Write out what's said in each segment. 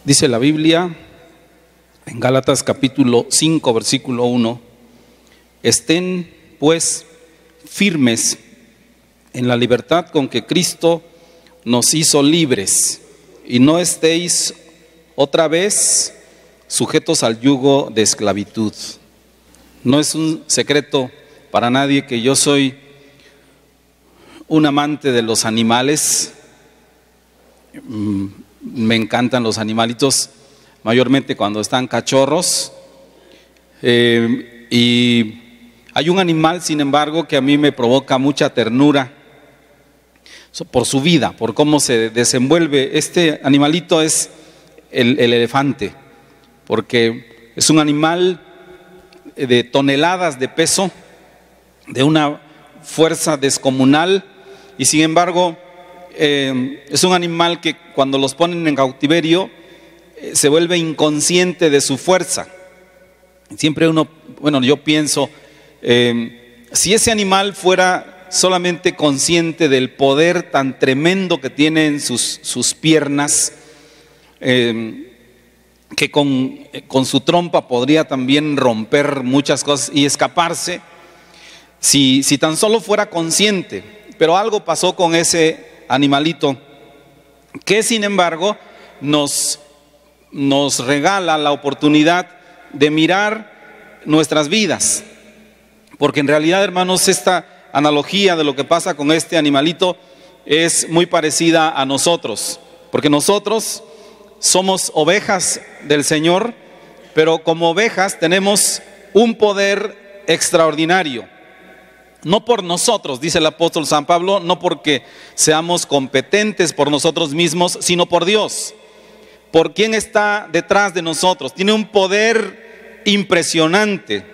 Dice la Biblia en Gálatas capítulo 5 versículo 1: estén pues firmes en la libertad con que Cristo nos hizo libres, y no estéis otra vez sujetos al yugo de esclavitud. No es un secreto para nadie que yo soy un amante de los animales. Me encantan los animalitos, mayormente cuando están cachorros. Y hay un animal, sin embargo, que a mí me provoca mucha ternura por su vida, por cómo se desenvuelve. Este animalito es el elefante, porque es un animal de toneladas de peso, de una fuerza descomunal, y sin embargo es un animal que cuando los ponen en cautiverio se vuelve inconsciente de su fuerza. Siempre yo pienso, si ese animal fuera solamente consciente del poder tan tremendo que tiene en sus piernas, que con su trompa podría también romper muchas cosas y escaparse, si tan solo fuera consciente. Pero algo pasó con ese animalito, que sin embargo nos regala la oportunidad de mirar nuestras vidas, porque en realidad, hermanos, esta analogía de lo que pasa con este animalito es muy parecida a nosotros, porque nosotros somos ovejas del Señor, pero como ovejas tenemos un poder extraordinario. No por nosotros, dice el apóstol San Pablo, no porque seamos competentes por nosotros mismos, sino por Dios, por quien está detrás de nosotros. Tiene un poder impresionante,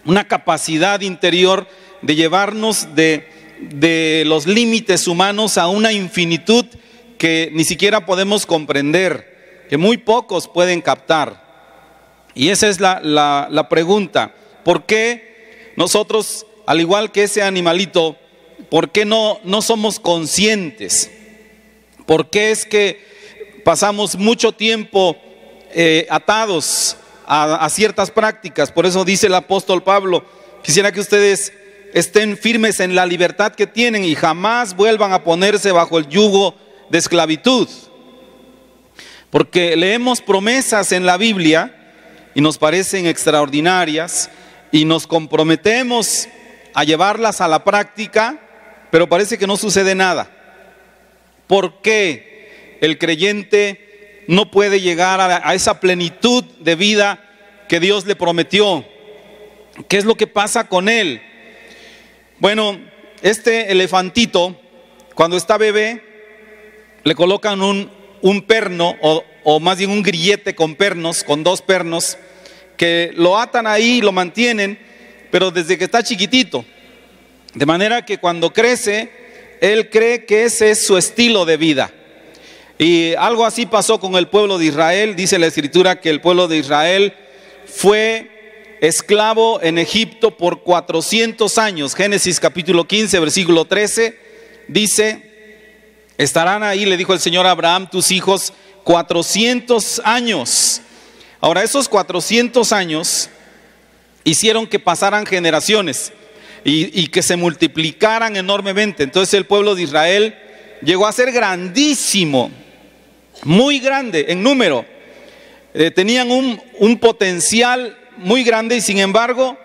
una capacidad interior de llevarnos de los límites humanos a una infinitud que ni siquiera podemos comprender, que muy pocos pueden captar. Y esa es la pregunta: ¿por qué nosotros, al igual que ese animalito, por qué no somos conscientes? ¿Por qué es que pasamos mucho tiempo atados a ciertas prácticas? Por eso dice el apóstol Pablo: quisiera que ustedes estén firmes en la libertad que tienen y jamás vuelvan a ponerse bajo el yugo de esclavitud. Porque leemos promesas en la Biblia y nos parecen extraordinarias y nos comprometemos a llevarlas a la práctica, pero parece que no sucede nada. ¿Por qué el creyente no puede llegar a esa plenitud de vida que Dios le prometió? ¿Qué es lo que pasa con él? Bueno, este elefantito, cuando está bebé, le colocan un perno, o más bien un grillete con pernos, con dos pernos, que lo atan ahí y lo mantienen, pero desde que está chiquitito, de manera que cuando crece, él cree que ese es su estilo de vida. Y algo así pasó con el pueblo de Israel. Dice la Escritura que el pueblo de Israel fue esclavo en Egipto por 400 años. Génesis capítulo 15, versículo 13, dice: estarán ahí, le dijo el Señor a Abraham, tus hijos 400 años. Ahora, esos 400 años hicieron que pasaran generaciones y que se multiplicaran enormemente. Entonces el pueblo de Israel llegó a ser grandísimo, muy grande en número. Tenían un potencial muy grande, y sin embargo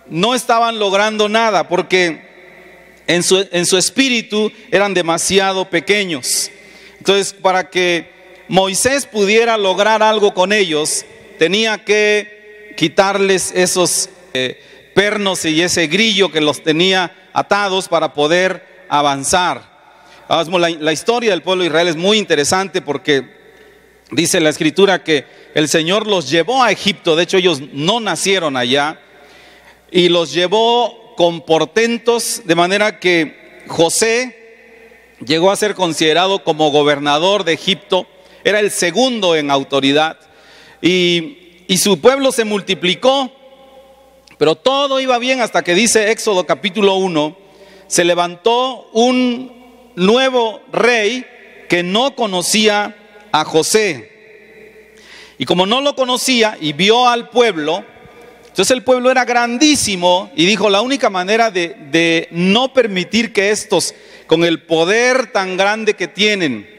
no estaban logrando nada, porque en su espíritu eran demasiado pequeños. Entonces, para que Moisés pudiera lograr algo con ellos, tenía que quitarles esos pernos y ese grillo que los tenía atados para poder avanzar. La historia del pueblo de Israel es muy interesante, porque dice la Escritura que el Señor los llevó a Egipto. De hecho, ellos no nacieron allá, y los llevó con portentos, de manera que José llegó a ser considerado como gobernador de Egipto. Era el segundo en autoridad, y su pueblo se multiplicó. Pero todo iba bien hasta que dice Éxodo capítulo 1, se levantó un nuevo rey que no conocía a José. Y como no lo conocía y vio al pueblo, entonces el pueblo era grandísimo y dijo, la única manera de no permitir que estos, con el poder tan grande que tienen,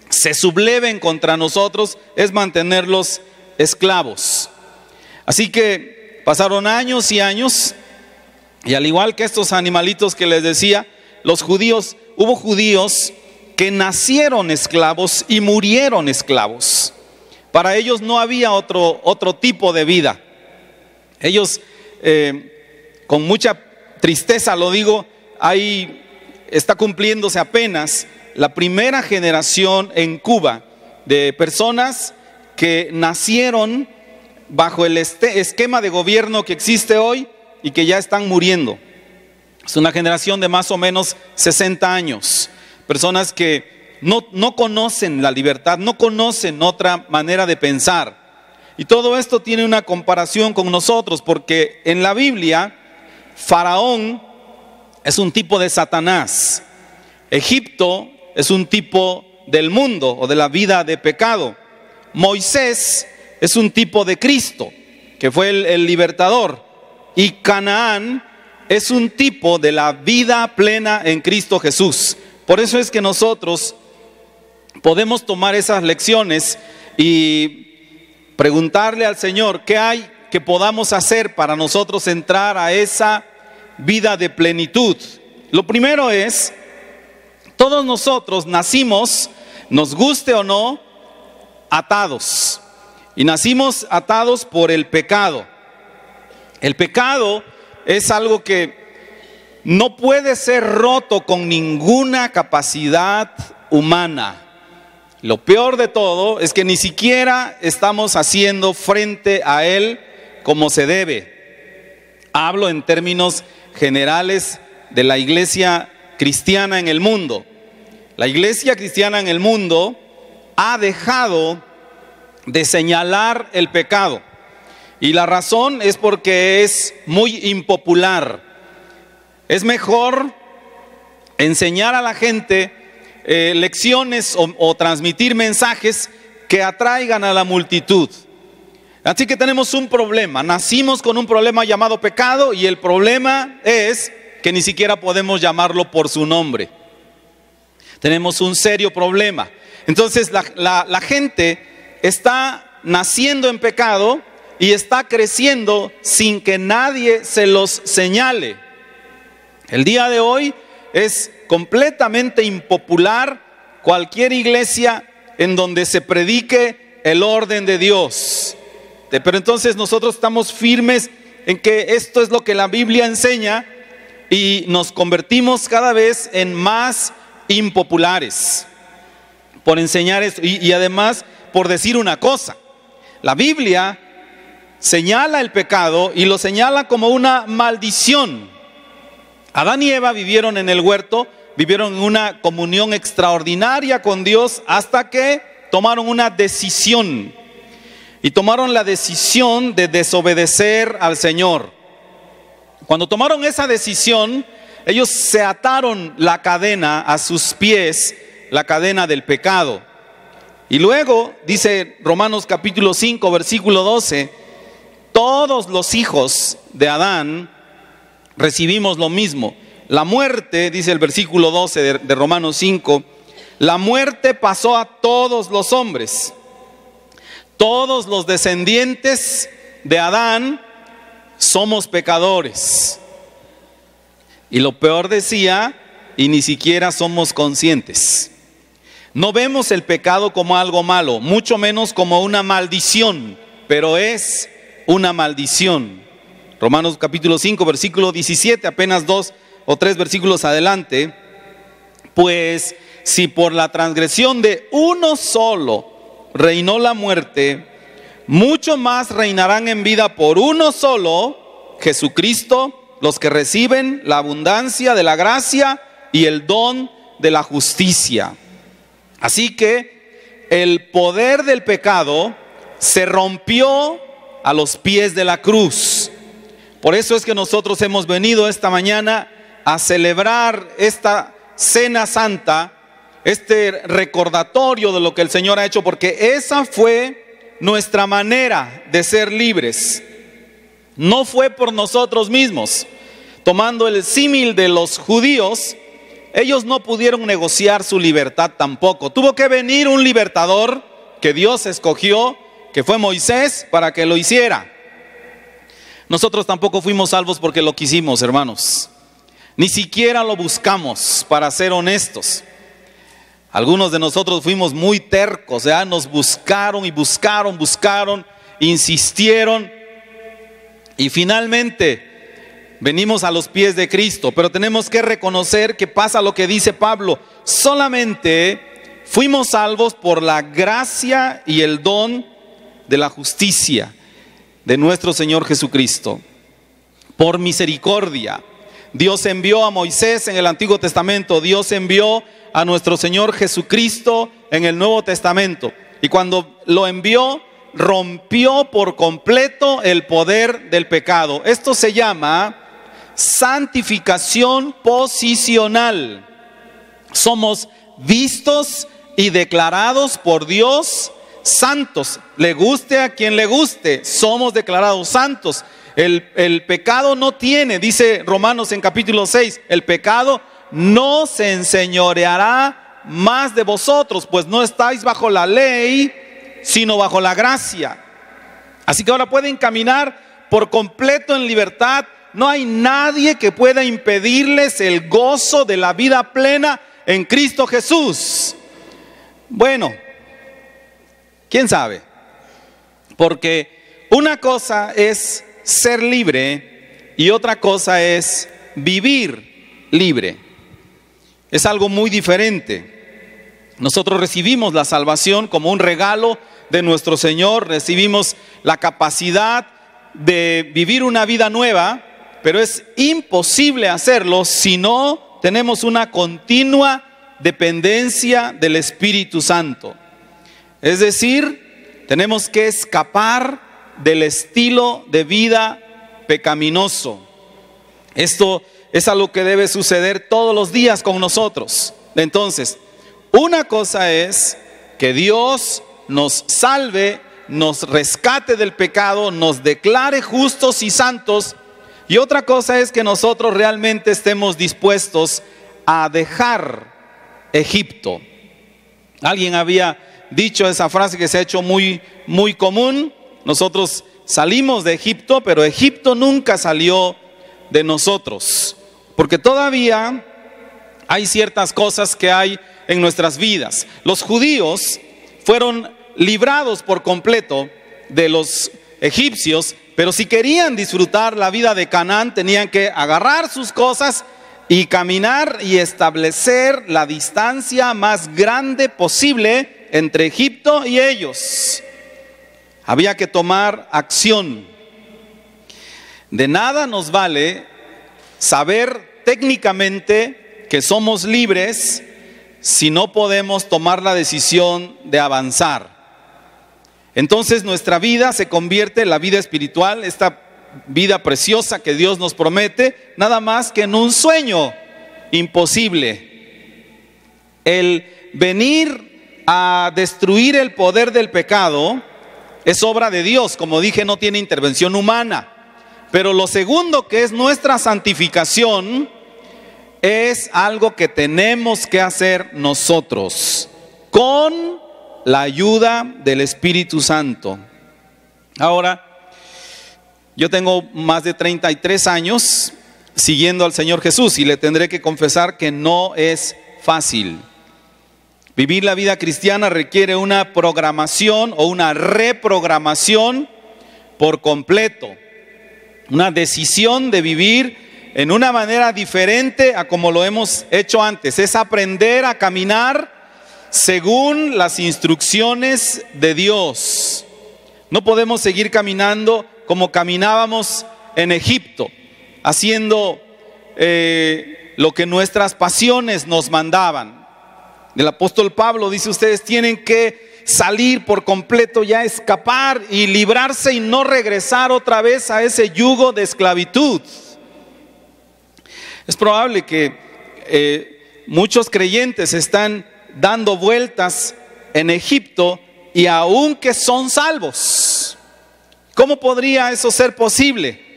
se subleven contra nosotros, es mantenerlos esclavos. Así que pasaron años y años, y al igual que estos animalitos que les decía, hubo judíos que nacieron esclavos y murieron esclavos. Para ellos no había otro tipo de vida. Ellos, con mucha tristeza lo digo, ahí está cumpliéndose apenas la primera generación en Cuba de personas que nacieron bajo el esquema de gobierno que existe hoy y que ya están muriendo. Es una generación de más o menos 60 años. Personas que no conocen la libertad, no conocen otra manera de pensar. Y todo esto tiene una comparación con nosotros, porque en la Biblia, Faraón es un tipo de Satanás. Egipto es un tipo del mundo o de la vida de pecado. Moisés es un tipo de Cristo, que fue el libertador. Y Canaán es un tipo de la vida plena en Cristo Jesús. Por eso es que nosotros podemos tomar esas lecciones y preguntarle al Señor qué hay que podamos hacer para nosotros entrar a esa vida de plenitud. Lo primero es, todos nosotros nacimos, nos guste o no, atados. Y nacimos atados por el pecado. El pecado es algo que no puede ser roto con ninguna capacidad humana. Lo peor de todo es que ni siquiera estamos haciendo frente a él como se debe. Hablo en términos generales de la iglesia cristiana en el mundo. La iglesia cristiana en el mundo ha dejado de señalar el pecado. Y la razón es porque es muy impopular. Es mejor enseñar a la gente lecciones o transmitir mensajes que atraigan a la multitud. Así que tenemos un problema. Nacimos con un problema llamado pecado, y el problema es que ni siquiera podemos llamarlo por su nombre. Tenemos un serio problema. Entonces la gente está naciendo en pecado y está creciendo sin que nadie se los señale. El día de hoy es completamente impopular cualquier iglesia en donde se predique el orden de Dios. Pero entonces nosotros estamos firmes en que esto es lo que la Biblia enseña, y nos convertimos cada vez en más impopulares por enseñar esto. Y además por decir una cosa: la Biblia señala el pecado y lo señala como una maldición. Adán y Eva vivieron en el huerto, vivieron en una comunión extraordinaria con Dios hasta que tomaron una decisión. Y tomaron la decisión de desobedecer al Señor. Cuando tomaron esa decisión, ellos se ataron la cadena a sus pies, la cadena del pecado. Y luego, dice Romanos capítulo 5, versículo 12, todos los hijos de Adán recibimos lo mismo. La muerte, dice el versículo 12 de Romanos 5, la muerte pasó a todos los hombres. Todos los descendientes de Adán somos pecadores. Y lo peor decía, y ni siquiera somos conscientes. No vemos el pecado como algo malo, mucho menos como una maldición, pero es una maldición. Romanos capítulo 5, versículo 17, apenas 2 o 3 versículos adelante. Pues si por la transgresión de uno solo reinó la muerte, mucho más reinarán en vida por uno solo, Jesucristo, los que reciben la abundancia de la gracia y el don de la justicia. Así que el poder del pecado se rompió a los pies de la cruz. Por eso es que nosotros hemos venido esta mañana a celebrar esta cena santa, este recordatorio de lo que el Señor ha hecho, porque esa fue nuestra manera de ser libres. No fue por nosotros mismos. Tomando el símil de los judíos, ellos no pudieron negociar su libertad tampoco. Tuvo que venir un libertador que Dios escogió, que fue Moisés, para que lo hiciera. Nosotros tampoco fuimos salvos porque lo quisimos, hermanos. Ni siquiera lo buscamos, para ser honestos. Algunos de nosotros fuimos muy tercos, nos buscaron y buscaron, insistieron y finalmente venimos a los pies de Cristo. Pero tenemos que reconocer que pasa lo que dice Pablo: solamente fuimos salvos por la gracia y el don de la justicia de nuestro Señor Jesucristo. Por misericordia. Dios envió a Moisés en el Antiguo Testamento, Dios envió a nuestro Señor Jesucristo en el Nuevo Testamento. Y cuando lo envió, rompió por completo el poder del pecado. Esto se llama santificación posicional. Somos vistos y declarados por Dios santos. Le guste a quien le guste, somos declarados santos. El pecado no tiene, dice Romanos en capítulo 6, el pecado no se enseñoreará más de vosotros, pues no estáis bajo la ley, sino bajo la gracia. Así que ahora pueden caminar por completo en libertad. No hay nadie que pueda impedirles el gozo de la vida plena en Cristo Jesús. Bueno, ¿quién sabe? Porque una cosa es ser libre y otra cosa es vivir libre. Es algo muy diferente. Nosotros recibimos la salvación como un regalo de nuestro Señor, recibimos la capacidad de vivir una vida nueva, pero es imposible hacerlo si no tenemos una continua dependencia del Espíritu Santo. Es decir, tenemos que escapar del estilo de vida pecaminoso. Esto es algo que debe suceder todos los días con nosotros. Entonces, una cosa es que Dios nos salve, nos rescate del pecado, nos declare justos y santos. Y otra cosa es que nosotros realmente estemos dispuestos a dejar Egipto. Alguien había dicho esa frase que se ha hecho muy común: nosotros salimos de Egipto, pero Egipto nunca salió de nosotros, porque todavía hay ciertas cosas que hay en nuestras vidas. Los judíos fueron librados por completo de los egipcios, pero si querían disfrutar la vida de Canaán, tenían que agarrar sus cosas y caminar y establecer la distancia más grande posible entre Egipto y ellos. Había que tomar acción. De nada nos vale saber técnicamente que somos libres si no podemos tomar la decisión de avanzar. Entonces nuestra vida se convierte en la vida espiritual, esta vida preciosa que Dios nos promete, nada más que en un sueño imposible. El venir a destruir el poder del pecado es obra de Dios, como dije, no tiene intervención humana. Pero lo segundo, que es nuestra santificación, es algo que tenemos que hacer nosotros, con la ayuda del Espíritu Santo. Ahora, yo tengo más de 33 años siguiendo al Señor Jesús y le tendré que confesar que no es fácil. Vivir la vida cristiana requiere una programación o una reprogramación por completo. Una decisión de vivir en una manera diferente a como lo hemos hecho antes. Es aprender a caminar según las instrucciones de Dios. No podemos seguir caminando como caminábamos en Egipto, haciendo lo que nuestras pasiones nos mandaban. El apóstol Pablo dice: ustedes tienen que salir por completo, ya escapar y librarse y no regresar otra vez a ese yugo de esclavitud. Es probable que muchos creyentes están dando vueltas en Egipto y aun que son salvos. ¿Cómo podría eso ser posible?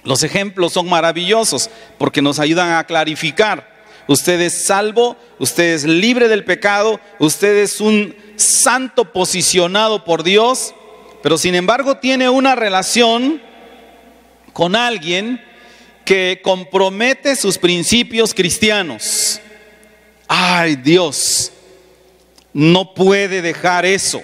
Los ejemplos son maravillosos porque nos ayudan a clarificar. Usted es salvo, usted es libre del pecado, usted es un santo posicionado por Dios, pero sin embargo tiene una relación con alguien que compromete sus principios cristianos. Ay, Dios no puede dejar eso.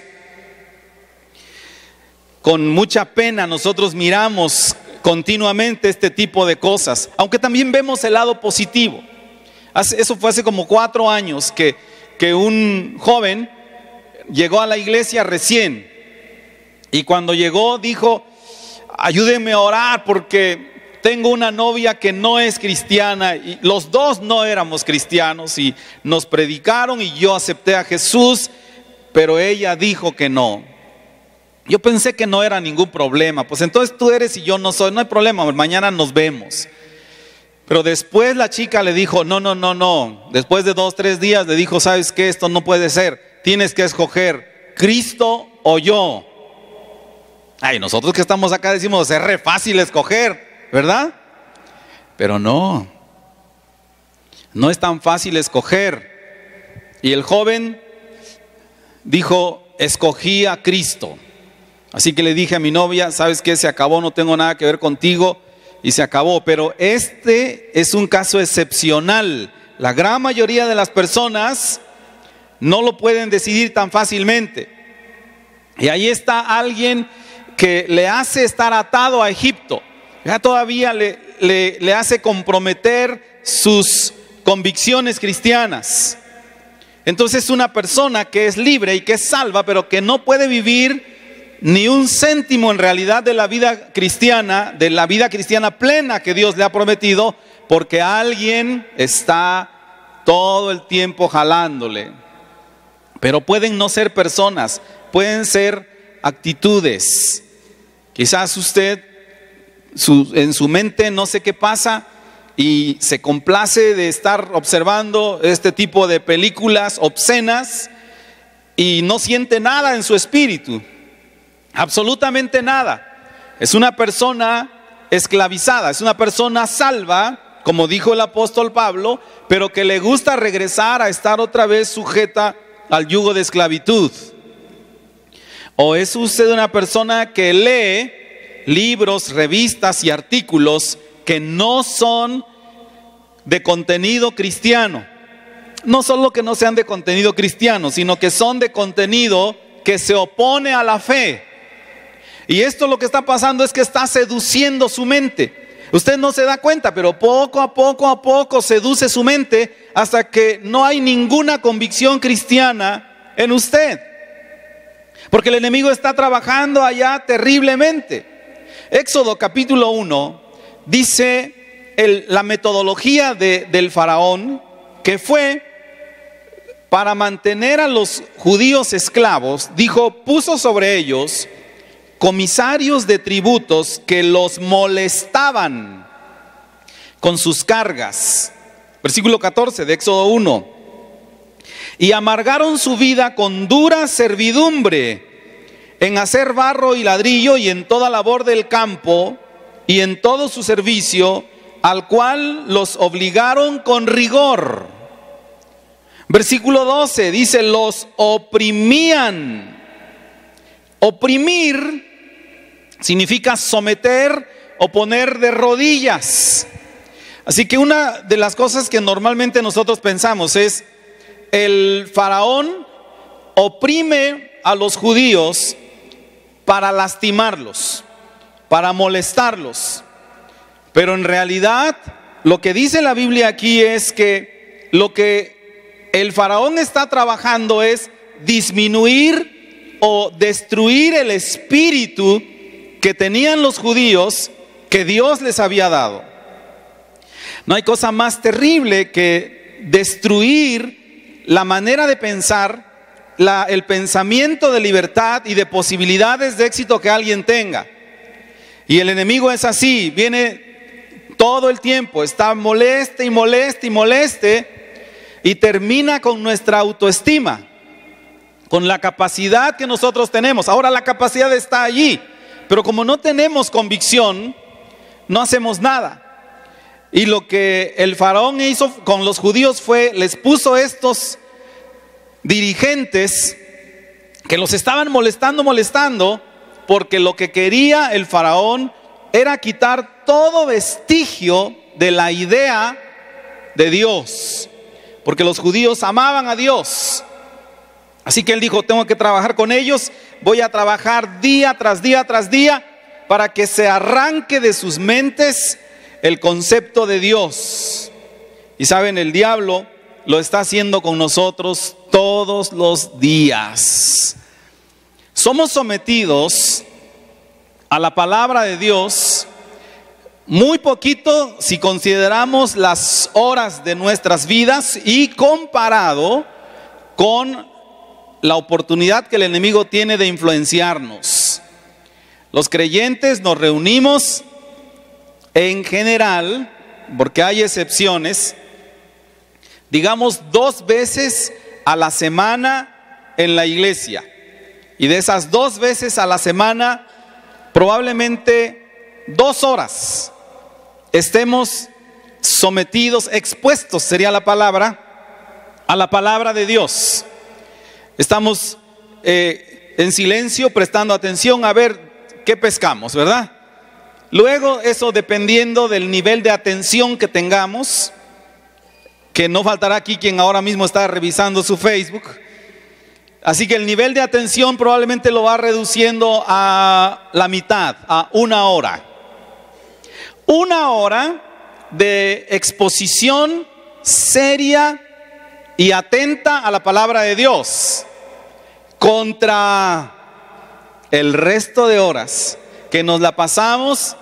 Con mucha pena nosotros miramos continuamente este tipo de cosas, aunque también vemos el lado positivo. Eso fue hace como 4 años que un joven llegó a la iglesia recién, y cuando llegó dijo: ayúdenme a orar porque tengo una novia que no es cristiana, y los dos no éramos cristianos, y nos predicaron y yo acepté a Jesús, pero ella dijo que no. Yo pensé que no era ningún problema, pues entonces tú eres y yo no soy, no hay problema, mañana nos vemos. Pero después la chica le dijo: no, después de 2-3 días le dijo: ¿sabes qué? Esto no puede ser, tienes que escoger Cristo o yo. Ay, nosotros que estamos acá decimos: es re fácil escoger, ¿verdad? Pero no es tan fácil escoger. Y el joven dijo: escogí a Cristo. Así que le dije a mi novia: ¿sabes qué? Se acabó, no tengo nada que ver contigo, y se acabó. Pero este es un caso excepcional. La gran mayoría de las personas no lo pueden decidir tan fácilmente. Y ahí está alguien que le hace estar atado a Egipto. Ya todavía le hace comprometer sus convicciones cristianas. Entonces es una persona que es libre y que es salva, pero que no puede vivir ni un céntimo en realidad de la vida cristiana plena que Dios le ha prometido, porque alguien está todo el tiempo jalándole. Pero pueden no ser personas, pueden ser actitudes. Quizás usted en su mente no sé qué pasa y se complace de estar observando este tipo de películas obscenas y no siente nada en su espíritu, absolutamente nada. Es una persona esclavizada, es una persona salva, como dijo el apóstol Pablo, pero que le gusta regresar a estar otra vez sujeta al yugo de esclavitud. ¿O es usted una persona que lee libros, revistas y artículos que no son de contenido cristiano? No solo que no sean de contenido cristiano, sino que son de contenido que se opone a la fe. Y esto lo que está pasando es que está seduciendo su mente. Usted no se da cuenta, pero poco a poco seduce su mente hasta que no hay ninguna convicción cristiana en usted. Porque el enemigo está trabajando allá terriblemente. Éxodo capítulo 1 dice la metodología del faraón, que fue para mantener a los judíos esclavos. Dijo: puso sobre ellos comisarios de tributos que los molestaban con sus cargas. Versículo 14 de Éxodo 1. Y amargaron su vida con dura servidumbre en hacer barro y ladrillo y en toda labor del campo y en todo su servicio, al cual los obligaron con rigor. Versículo 12 dice: los oprimían. Oprimir significa someter o poner de rodillas. Así que una de las cosas que normalmente nosotros pensamos es: el faraón oprime a los judíos para lastimarlos, para molestarlos. Pero en realidad lo que dice la Biblia aquí es que lo que el faraón está trabajando es disminuir o destruir el espíritu que tenían los judíos, que Dios les había dado. No hay cosa más terrible que destruir la manera de pensar, el pensamiento de libertad y de posibilidades de éxito que alguien tenga. Y el enemigo es así, viene todo el tiempo, está moleste y moleste y moleste, y termina con nuestra autoestima. con la capacidad que nosotros tenemos. Ahora la capacidad está allí, pero como no tenemos convicción, no hacemos nada. Y lo que el faraón hizo con los judíos fue, les puso estos dirigentes que los estaban molestando, porque lo que quería el faraón era quitar todo vestigio de la idea de Dios, porque los judíos amaban a Dios. Así que él dijo, tengo que trabajar con ellos, voy a trabajar día tras día tras día para que se arranque de sus mentes el concepto de Dios. Y saben, el diablo lo está haciendo con nosotros todos los días. Somos sometidos a la palabra de Dios muy poquito si consideramos las horas de nuestras vidas y comparado con la oportunidad que el enemigo tiene de influenciarnos. Los creyentes nos reunimos en general, porque hay excepciones, digamos 2 veces a la semana en la iglesia. Y de esas 2 veces a la semana, probablemente 2 horas estemos sometidos, expuestos sería la palabra, a la palabra de Dios. Estamos en silencio, prestando atención a ver qué pescamos, ¿verdad? Luego, eso dependiendo del nivel de atención que tengamos, que no faltará aquí quien ahora mismo está revisando su Facebook. Así que el nivel de atención probablemente lo va reduciendo a la mitad, a 1 hora. 1 hora de exposición seria y atenta a la palabra de Dios, contra el resto de horas que nos la pasamos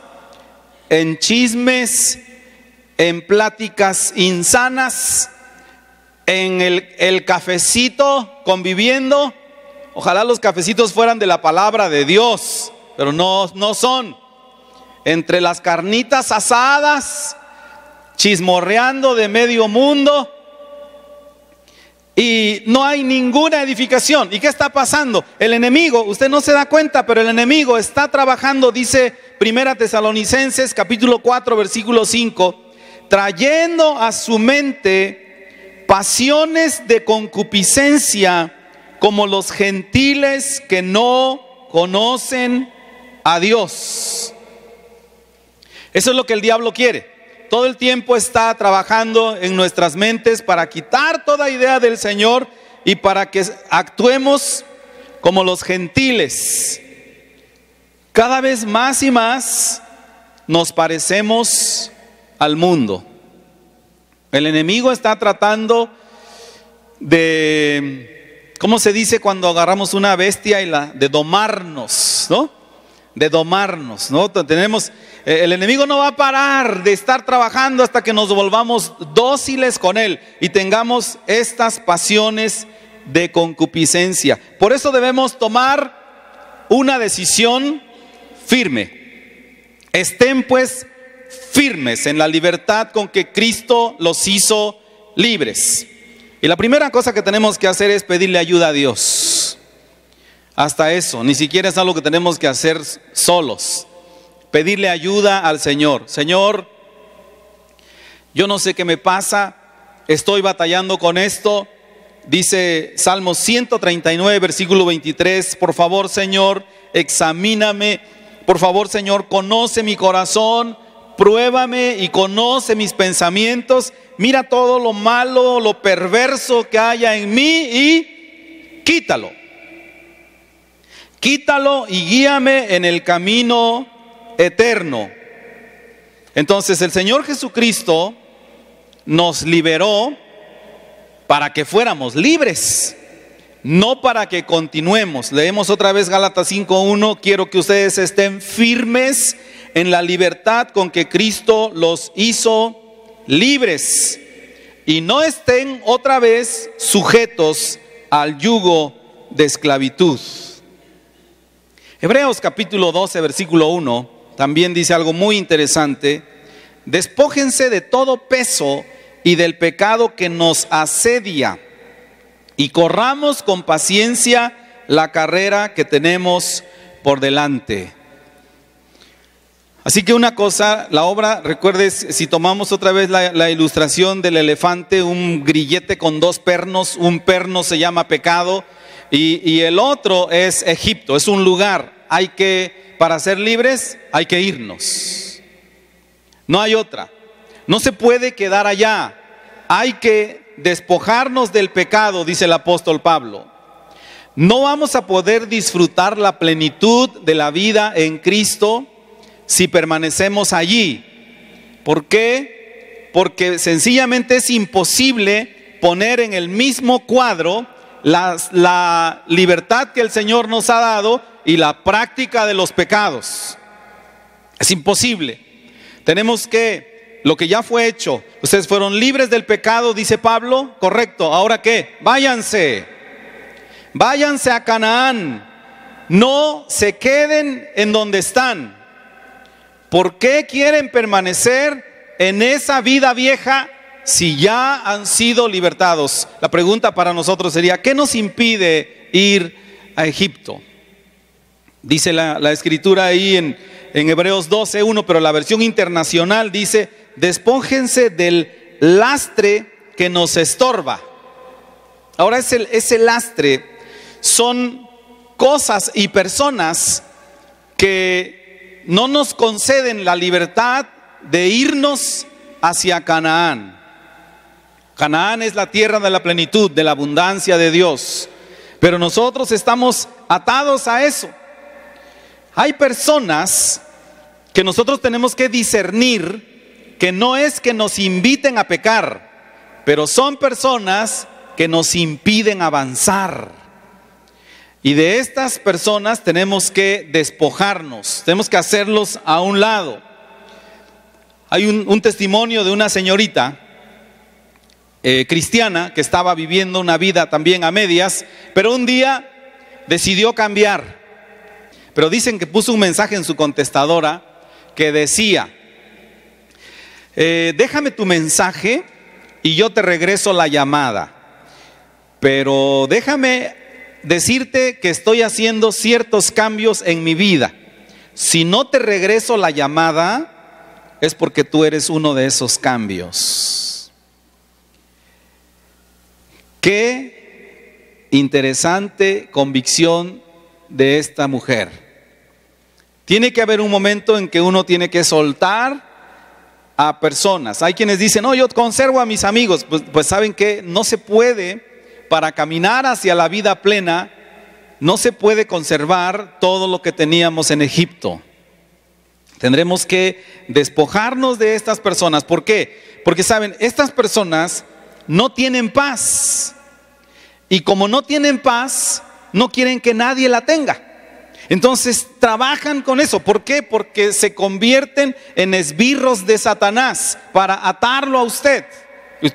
en chismes, en pláticas insanas, en el cafecito, conviviendo. Ojalá los cafecitos fueran de la palabra de Dios, pero no son. Entre las carnitas asadas, chismorreando de medio mundo, y no hay ninguna edificación. ¿Y qué está pasando? El enemigo, usted no se da cuenta, pero el enemigo está trabajando, dice 1 Tesalonicenses capítulo 4 versículo 5, trayendo a su mente pasiones de concupiscencia, como los gentiles que no conocen a Dios. Eso es lo que el diablo quiere. Todo el tiempo está trabajando en nuestras mentes para quitar toda idea del Señor y para que actuemos como los gentiles. Cada vez más y más nos parecemos al mundo. El enemigo está tratando de, ¿cómo se dice cuando agarramos una bestia y de domarnos, ¿no? De domarnos, ¿no? El enemigo no va a parar de estar trabajando hasta que nos volvamos dóciles con él y tengamos estas pasiones de concupiscencia. Por eso debemos tomar una decisión firme. Estén pues firmes en la libertad con que Cristo los hizo libres. Y la primera cosa que tenemos que hacer es pedirle ayuda a Dios. Hasta eso, ni siquiera es algo que tenemos que hacer solos. Pedirle ayuda al Señor. Señor, yo no sé qué me pasa, estoy batallando con esto. Dice Salmo 139, versículo 23, por favor, Señor, examíname. Por favor, Señor, conoce mi corazón, pruébame y conoce mis pensamientos. Mira todo lo malo, lo perverso que haya en mí y quítalo. Quítalo y guíame en el camino eterno. Entonces el Señor Jesucristo nos liberó para que fuéramos libres, no para que continuemos. Leemos otra vez Gálatas 5:1. Quiero que ustedes estén firmes en la libertad con que Cristo los hizo libres y no estén otra vez sujetos al yugo de esclavitud. Hebreos capítulo 12 versículo 1 también dice algo muy interesante. Despójense de todo peso y del pecado que nos asedia y corramos con paciencia la carrera que tenemos por delante. Así que una cosa, la obra, recuerdes, si tomamos otra vez la ilustración del elefante, un grillete con dos pernos, un perno se llama pecado y el otro es Egipto, es un lugar. Para ser libres hay que irnos. No hay otra. No se puede quedar allá. Hay que despojarnos del pecado, dice el apóstol Pablo. No vamos a poder disfrutar la plenitud de la vida en Cristo si permanecemos allí. ¿Por qué? Porque sencillamente es imposible poner en el mismo cuadro la libertad que el Señor nos ha dado y la práctica de los pecados. Es imposible. Tenemos que, lo que ya fue hecho, ustedes fueron libres del pecado, dice Pablo, correcto. ¿Ahora qué? Váyanse a Canaán, no se queden en donde están. ¿Por qué quieren permanecer en esa vida vieja si ya han sido libertados? La pregunta para nosotros sería, ¿qué nos impide ir a Egipto? Dice la escritura ahí en Hebreos 12:1, pero la versión internacional dice, despójense del lastre que nos estorba. Ahora ese lastre son cosas y personas que no nos conceden la libertad de irnos hacia Canaán. Canaán es la tierra de la plenitud, de la abundancia de Dios. Pero nosotros estamos atados a eso. Hay personas que nosotros tenemos que discernir que no es que nos inviten a pecar, pero son personas que nos impiden avanzar. Y de estas personas tenemos que despojarnos, tenemos que hacerlos a un lado. Hay un testimonio de una señorita cristiana que estaba viviendo una vida también a medias, pero un día decidió cambiar. Pero dicen que puso un mensaje en su contestadora que decía, déjame tu mensaje y yo te regreso la llamada, pero déjame decirte que estoy haciendo ciertos cambios en mi vida. Si no te regreso la llamada, es porque tú eres uno de esos cambios. Qué interesante convicción de esta mujer. Tiene que haber un momento en que uno tiene que soltar a personas. Hay quienes dicen, no, yo conservo a mis amigos. Pues saben que no se puede. Para caminar hacia la vida plena, no se puede conservar todo lo que teníamos en Egipto. Tendremos que despojarnos de estas personas. ¿Por qué? Porque saben, estas personas no tienen paz. Y como no tienen paz, no quieren que nadie la tenga. Entonces trabajan con eso. ¿Por qué? Porque se convierten en esbirros de Satanás para atarlo a usted.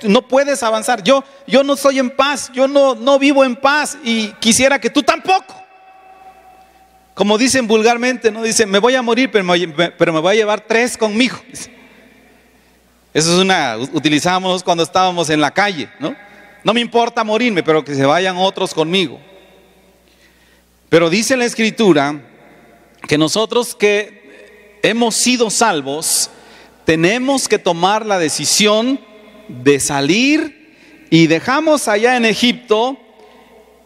No puedes avanzar. Yo no soy en paz, yo no vivo en paz y quisiera que tú tampoco. Como dicen vulgarmente, ¿no? Dicen, me voy a morir, pero me voy a llevar 3 conmigo. Eso es utilizábamos cuando estábamos en la calle, ¿no? No me importa morirme, pero que se vayan otros conmigo. Pero dice la escritura que nosotros que hemos sido salvos, tenemos que tomar la decisión de salir y dejamos allá en Egipto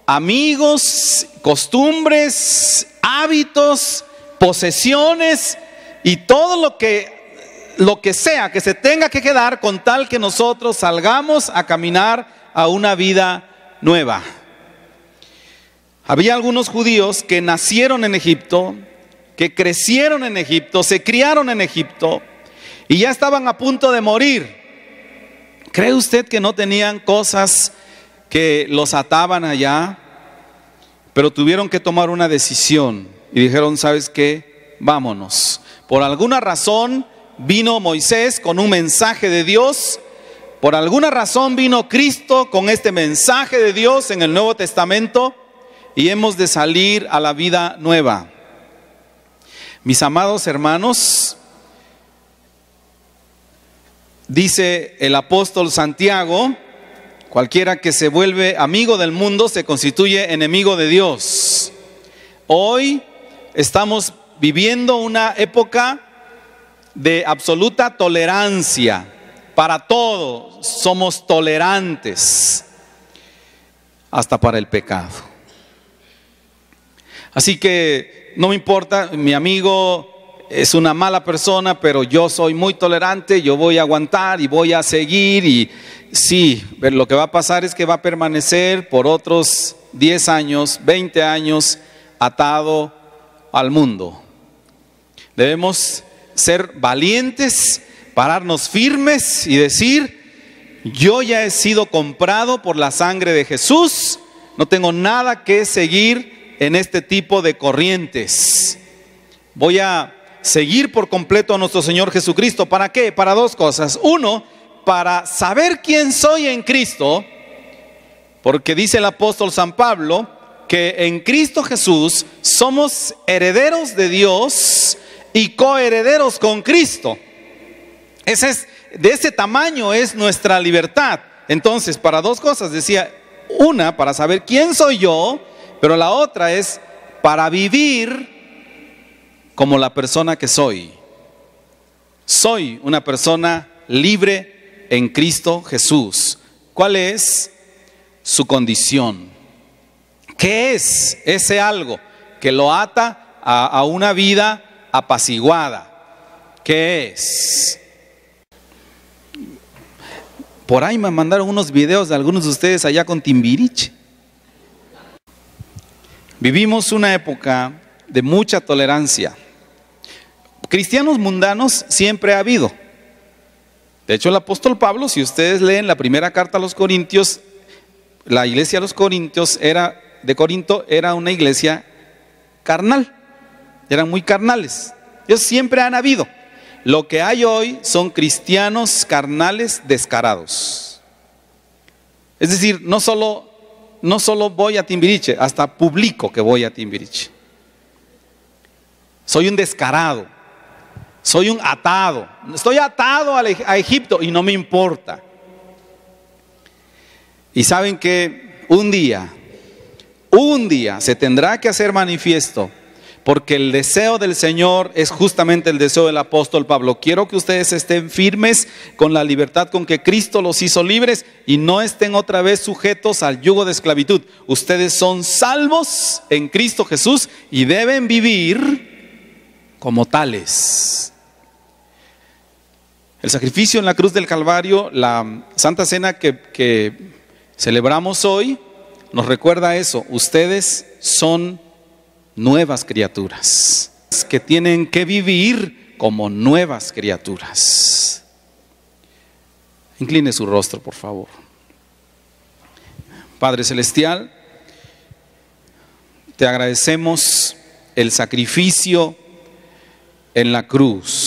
amigos, costumbres, hábitos, posesiones y todo lo que sea que se tenga que quedar con tal que nosotros salgamos a caminar a una vida nueva. Había algunos judíos que nacieron en Egipto, que crecieron en Egipto, se criaron en Egipto y ya estaban a punto de morir. ¿Cree usted que no tenían cosas que los ataban allá? Pero tuvieron que tomar una decisión y dijeron, ¿sabes qué? Vámonos. Por alguna razón vino Moisés con un mensaje de Dios. Por alguna razón vino Cristo con este mensaje de Dios en el Nuevo Testamento y hemos de salir a la vida nueva. Mis amados hermanos, dice el apóstol Santiago, Cualquiera que se vuelve amigo del mundo se constituye enemigo de Dios. Hoy estamos viviendo una época de absoluta tolerancia. Para todo somos tolerantes, hasta para el pecado. Así que no me importa, mi amigo es una mala persona, pero yo soy muy tolerante, yo voy a aguantar y voy a seguir. Y sí, pero lo que va a pasar es que va a permanecer por otros 10 años, 20 años atado al mundo. Debemos ser valientes, pararnos firmes y decir: yo ya he sido comprado por la sangre de Jesús, no tengo nada que seguir en este tipo de corrientes. Voy a seguir por completo a nuestro Señor Jesucristo. ¿Para qué? Para dos cosas. Uno, para saber quién soy en Cristo, porque dice el apóstol San Pablo que en Cristo Jesús somos herederos de Dios y coherederos con Cristo. De ese tamaño es nuestra libertad. Entonces, para dos cosas, decía: una, para saber quién soy yo, pero la otra es para vivir como la persona que soy. Soy una persona libre en Cristo Jesús. ¿Cuál es su condición? ¿Qué es ese algo que lo ata a una vida apaciguada? ¿Qué es? Por ahí me mandaron unos videos de algunos de ustedes allá con Timbiriche. Vivimos una época de mucha tolerancia. Cristianos mundanos siempre ha habido. De hecho, el apóstol Pablo, si ustedes leen la primera carta a los Corintios, la iglesia de los Corintios de Corinto era una iglesia carnal. Eran muy carnales. Ellos siempre han habido. Lo que hay hoy son cristianos carnales descarados. Es decir, no solo voy a Timbiriche, hasta publico que voy a Timbiriche. Soy un descarado, soy un atado. Estoy atado a Egipto y no me importa. Y saben que un día se tendrá que hacer manifiesto, porque el deseo del Señor es justamente el deseo del apóstol Pablo. Quiero que ustedes estén firmes con la libertad con que Cristo los hizo libres y no estén otra vez sujetos al yugo de esclavitud. Ustedes son salvos en Cristo Jesús y deben vivir como tales. El sacrificio en la cruz del Calvario, la Santa Cena que celebramos hoy, nos recuerda eso. Ustedes son nuevas criaturas, que tienen que vivir como nuevas criaturas. Incline su rostro, por favor. Padre Celestial, te agradecemos el sacrificio en la cruz.